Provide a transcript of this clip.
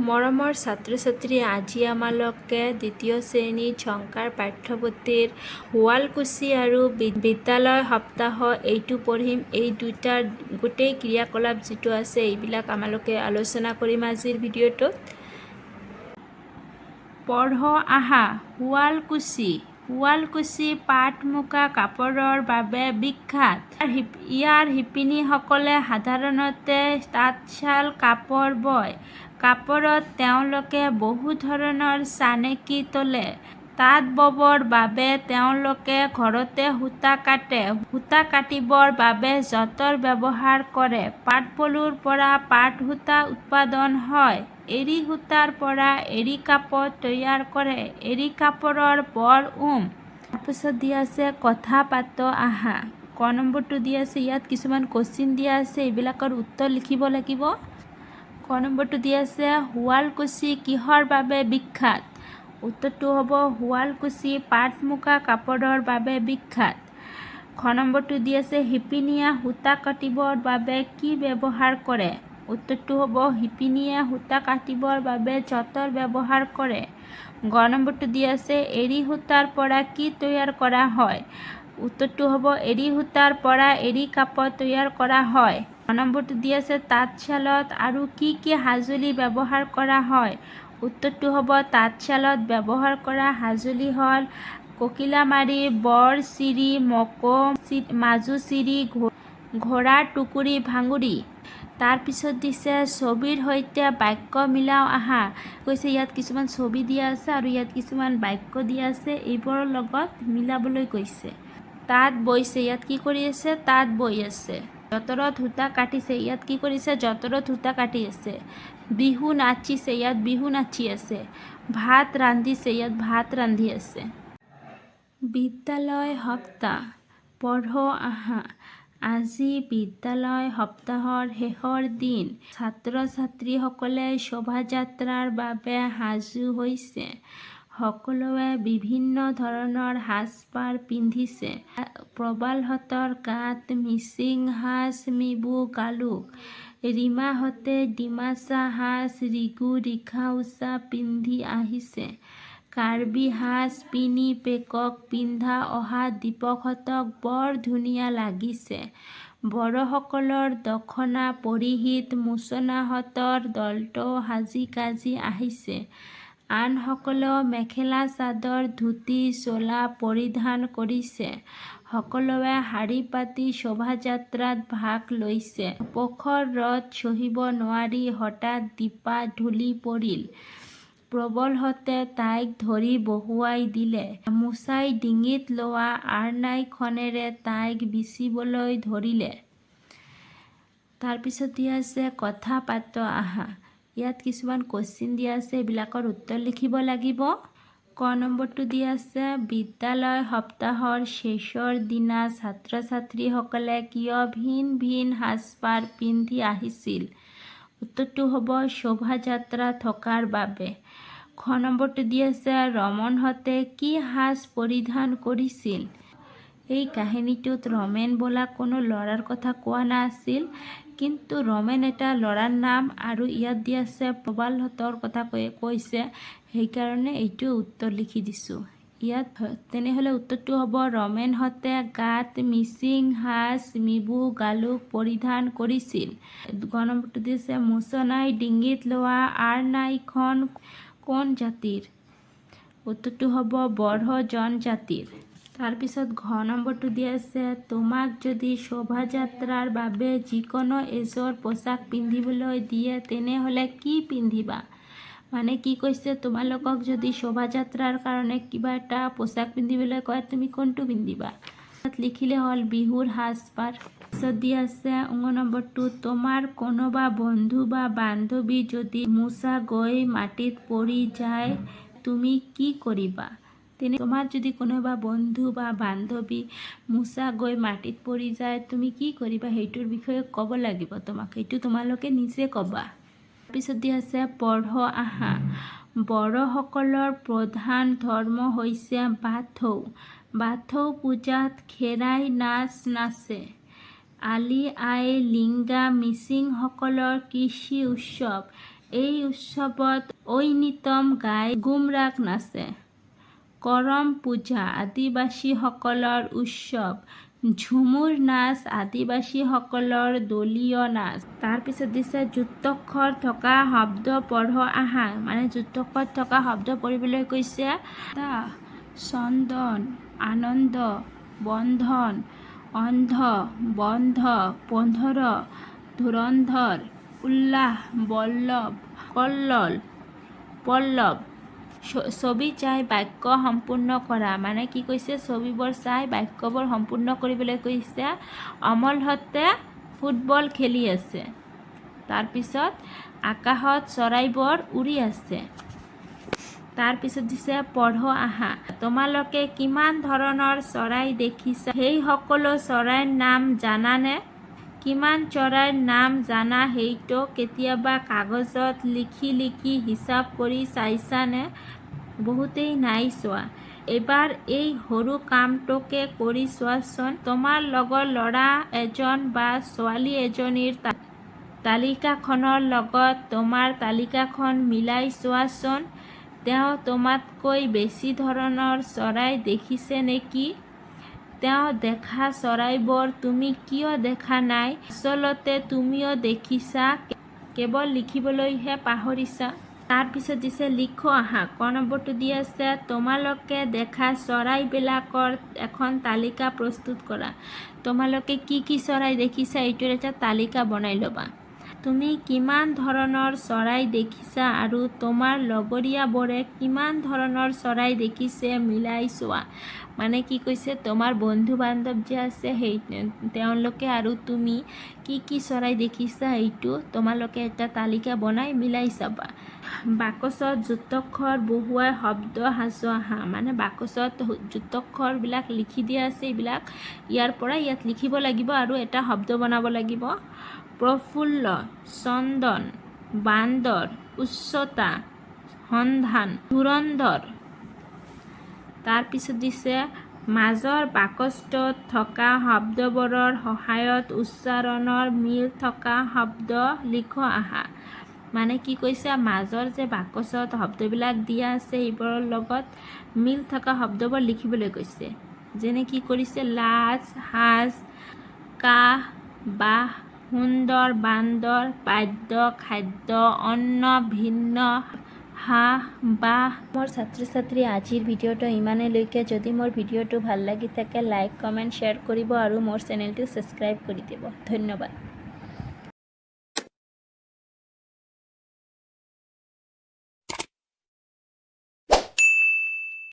মৰমৰ ছাত্ৰ ছাত্ৰী, আজি আমালোকে দ্বিতীয় শ্ৰেণীৰ ঝংকাৰ পাঠ্যপুথিৰ শুৱালকুছি আৰু বিদ্যালয় সপ্তাহ এইটো পঢ়িম। এই দুটাৰ গোটেই ক্ৰিয়াকলাপ যিটো আছে এইবিলাক আমালোকে আলোচনা কৰিম আজিৰ ভিডিঅ'টোত। পঢ় আহা। শুৱালকুছি পাট মুগা কাপোৰৰ বাবে বিখ্যাত। ইয়াৰ শিপিনীসকলে সাধাৰণতে তাঁতশাল কাপোৰ বয়। কাপোৰত তেওঁলোকে বহু ধৰণৰ চানেকি তোলে। তাঁত ববৰ বাবে তেওঁলোকে ঘৰতে সূতা কাটে। সূতা কাটিবৰ বাবে যঁতৰ ব্যৱহাৰ কৰে। পাটপলুৰ পৰা পাট সূতা উৎপাদন হয়। এৰী সূতাৰ পৰা এৰী কাপোৰ তৈয়াৰ কৰে। এৰী কাপোৰৰ বৰ তাৰপিছত দিয়া আছে কথা পাত আহা। ক নম্বৰটো দিয়া আছে, ইয়াত কিছুমান কোৱেশ্চন দিয়া আছে, এইবিলাকৰ উত্তৰ লিখিব লাগিব। ক নম্বৰটো দিয়া আছে শুৱালকুছি কিহৰ বাবে বিখ্যাত? উত্তৰটো হ'ব শুৱালকুছি পাট মুগা কাপোৰৰ বাবে বিখ্যাত। খ নম্বৰটো দিয়া আছে শিপিনীয়ে সূতা কাটিবৰ বাবে কি ব্যৱহাৰ কৰে? উত্তৰটো হ'ব শিপিনীয়ে সূতা কাটিবৰ বাবে যঁতৰ ব্যৱহাৰ কৰে। গ নম্বৰটো দিয়া আছে এৰী সূতাৰ পৰা কি তৈয়াৰ কৰা হয়? উত্তৰটো হ'ব এৰী সূতাৰ পৰা এৰী কাপোৰ তৈয়াৰ কৰা হয়। গ নম্বৰটো দিয়া আছে তাঁতশালত আৰু কি কি সঁজুলি ব্যৱহাৰ কৰা হয়? উত্তৰটো হ'ব তাঁতশালত ব্যৱহাৰ কৰা সঁজুলি হ'ল ককিলামাৰি, বৰ চিৰি, মকম, মাজুচিৰি, ঘোঁৰাৰ টুকুৰি, ভাঙুৰি। তাৰপিছত দিছে ছবিৰ সৈতে বাক্য মিলাও আহা। কৈছে ইয়াত কিছুমান ছবি দিয়া আছে আৰু ইয়াত কিছুমান বাক্য দিয়া আছে, এইবোৰৰ লগত মিলাবলৈ কৈছে। তাঁত বৈছে, ইয়াত কি কৰি আছে? তাঁত বৈ আছে। যঁতৰত সূতা কাটিছে, ইয়াত কি কৰিছে? যঁতৰত সূতা কাটি আছে। বিহু নাচিছে, ইয়াত বিহু নাচি আছে। ভাত ৰান্ধিছে, ইয়াত ভাত ৰান্ধি আছে। বিদ্যালয় সপ্তাহ। পঢ় আহা। আজি বিদ্যালয় সপ্তাহৰ শেষৰ দিন। ছাত্ৰ-ছাত্ৰীসকলে শোভাযাত্ৰাৰ বাবে সাজু হৈছে। সকলোৱে বিভিন্ন ধৰণৰ সাজ-পাৰ পিন্ধিছে। প্ৰবালহঁতৰ গাত মিচিং সাজ, মিবু গালোক। ৰীমাহঁতে ডিমাচা সাজ, ৰিগু-ৰিখা উচা পিন্ধি আহিছে। কাৰ্বি সাজ পিনি পেকক পিন্ধা অহা দীপকহঁতক বৰ ধুনীয়া লাগিছে। বড়োসকলৰ দখনা পৰিহিত মুচনাহঁতৰ দলটো সাজি-কাজি আহিছে। আনসকলেও মেখেলা-চাদৰ, ধুতি, চোলা পৰিধান কৰিছে। সকলোৱে শাৰী পাতি শোভাযাত্ৰাত ভাগ লৈছে। প্ৰখৰ ৰ'দ সহিব নোৱাৰি হঠাৎ দীপা ঢলি পৰিল। প্ৰবলহঁতে তাইক ধৰি বহুৱাই দিলে। গামোচাই ডিঙিত লোৱা আৰনাইখনেৰে তাইক বিচিবলৈ ধৰিলে। তাৰপিছত দিয়া আছে কথা পাত আহা। ইয়াত কিছুমান কোৱেশ্চন দিয়া আছে, এইবিলাকৰ উত্তৰ লিখিব লাগিব। ক নম্বৰটো দিয়া আছে বিদ্যালয় সপ্তাহৰ শেষৰ দিনা ছাত্ৰ-ছাত্ৰীসকলে কিয় ভিন ভিন সাজ-পাৰ পিন্ধি আহিছিল? উত্তৰটো হ'ব শোভাযাত্ৰা থকাৰ বাবে। খ নম্বৰটো দিয়া আছে ৰমনহঁতে কি সাজ পৰিধান কৰিছিল? এই কাহিনীটোত ৰমেন বোলা কোনো ল'ৰাৰ কথা কোৱা নাছিল, কিন্তু ৰমেন এটা ল'ৰাৰ নাম আৰু ইয়াত দিয়া আছে প্ৰবালহঁতৰ কথা কৈছে, সেইকাৰণে এইটো উত্তৰ লিখি দিছোঁ। ইয়াত তেনেহ'লে উত্তৰটো হ'ব ৰমেনহঁতে গাত মিচিং সাজ, মিবু গালোক পৰিধান কৰিছিল। গ নম্বৰটো দিছে মুচনাই ডিঙিত লোৱা আৰনাইখন কোন জাতিৰ? উত্তৰটো হ'ব বড়ো জনজাতিৰ। তাৰপিছত ঘ নম্বৰটো দিয়া আছে তোমাক যদি শোভাযাত্ৰাৰ বাবে যিকোনো এযোৰ পোছাক পিন্ধিবলৈ দিয়ে তেনেহ'লে কি পিন্ধিবা? মানে কি কৈছে, তোমালোকক যদি শোভাযাত্ৰাৰ কাৰণে কিবা এটা পোছাক পিন্ধিবলৈ কয় তুমি কোনটো পিন্ধিবা? তাত লিখিলে হ'ল বিহুৰ সাজ-পাৰ। তাৰপিছত দিয়া আছে নম্বৰটো তোমাৰ কোনোবা বন্ধু বা বান্ধৱী যদি মোচা গৈ মাটিত পৰি যায় তুমি কি কৰিবা? তোমাৰ যদি কোনোবা বন্ধু বা বান্ধৱী মোচা গৈ মাটিত পৰি যায় তুমি কি কৰিবা? সেইটোৰ বিষয়ে ক'ব লাগিব তোমাক, সেইটো তোমালোকে নিজে ক'বা। তাৰপিছত দিয়া আছে পঢ় আহা। বড়োসকলৰ প্ৰধান ধৰ্ম হৈছে বাথৌ। বাথৌ পূজাত খেৰাই নাচ নাচে। আলি আই লিংগা মিচিংসকলৰ কৃষি উৎসৱ। এই উৎসৱত ঐনিতম গাই গুমৰাগ নাচে। কৰম পূজা আদিবাসীসকলৰ উৎসৱ। ঝুমুৰ নাচ আদিবাসীসকলৰ দলীয় নাচ। তাৰপিছত দিছে যুক্তাক্ষৰ থকা শব্দ পঢ় আহা, মানে যুক্তাক্ষৰ থকা শব্দ পঢ়িবলৈ কৈছে। চন্দন, আনন্দ, বন্ধন, অন্ধ, বন্ধ, পোন্ধৰ, ধুৰন্ধৰ, উল্লাস, বল্লভ, কল্লোল, পল্লৱ। ছবি চাই বাক্য সম্পূৰ্ণ কৰা, মানে কি কৈছে ছবিবোৰ চাই বাক্যবোৰ সম্পূৰ্ণ কৰিবলৈ কৈছে। অমলহঁতে ফুটবল খেলি আছে। তাৰপিছত আকাশত চৰাইবোৰ উৰি আছে। তাৰপিছত দিছে পঢ় আহা। তোমালোকে কিমান ধৰণৰ চৰাই দেখিছা? সেই সকলো চৰাইৰ নাম জানানে? কিমান চৰাইৰ নাম জানা সেইটো কেতিয়াবা কাগজত লিখি লিখি হিচাপ কৰি চাইছানে? বহুতেই নাই চোৱা। এবাৰ এই সৰু কামটোকে কৰি চোৱাচোন। তোমাৰ লগৰ ল'ৰা এজন বা ছোৱালী এজনীৰ তালিকাখনৰ লগত তোমাৰ তালিকাখন মিলাই চোৱাচোন। তেওঁ তোমাতকৈ বেছি ধৰণৰ চৰাই দেখিছে নেকি? তেওঁ দেখা চৰাইবোৰ তুমি কিয় দেখা নাই? আচলতে তুমিও দেখিছা, কেৱল লিখিবলৈহে পাহৰিছা। তাৰপিছত দিছে লিখ আহা। ক নম্বৰটো দি আছে তোমালোকে দেখা চৰাইবিলাকৰ এখন তালিকা প্ৰস্তুত কৰা। তোমালোকে কি কি চৰাই দেখিছা এইটোৰ এটা তালিকা বনাই ল'বা। তুমি কিমান ধৰণৰ চৰাই দেখিছা আৰু তোমাৰ লগৰীয়াবোৰে কিমান ধৰণৰ চৰাই দেখিছে মিলাই চোৱা। মানে কি কৈছে তোমাৰ বন্ধু বান্ধৱ যে আছে সেই তেওঁলোকে আৰু তুমি কি কি চৰাই দেখিছা এইটো তোমালোকে এটা তালিকা বনাই মিলাই চাবা। বাকচত যুক্তাক্ষৰ বহুৱাই শব্দ সাজু আহা, মানে বাকচত যুক্তাক্ষৰবিলাক লিখি দিয়া আছে, এইবিলাক ইয়াৰ পৰা ইয়াত লিখিব লাগিব আৰু এটা শব্দ বনাব লাগিব। প্ৰফুল্ল, চন্দন, বান্দৰ, উচ্চতা, সন্ধান, ধুৰন্ধৰ। তাৰপিছত দিছে মাজৰ বাকচটোত থকা শব্দবোৰৰ সহায়ত উচ্চাৰণৰ মিল থকা শব্দ লিখ আহা। মানে কি কৈছে মাজৰ যে বাকচত শব্দবিলাক দিয়া আছে এইবোৰৰ লগত মিল থকা শব্দবোৰ লিখিবলৈ কৈছে। যেনে কি কৰিছে লাজ, সাজ, কাহ, বাহ, সুন্দৰ, বান্দৰ, বাদ্য, খাদ্য, অন্ন, ভিন্ন, হাঁহ, বাহ। মোৰ ছাত্ৰ ছাত্ৰী আজিৰ ভিডিঅ'টো ইমানেলৈকে। যদি মোৰ ভিডিঅ'টো ভাল লাগি থাকে লাইক, কমেণ্ট, শ্বেয়াৰ কৰিব আৰু মোৰ চেনেলটো ছাবস্ক্ৰাইব কৰি দিব। ধন্যবাদ।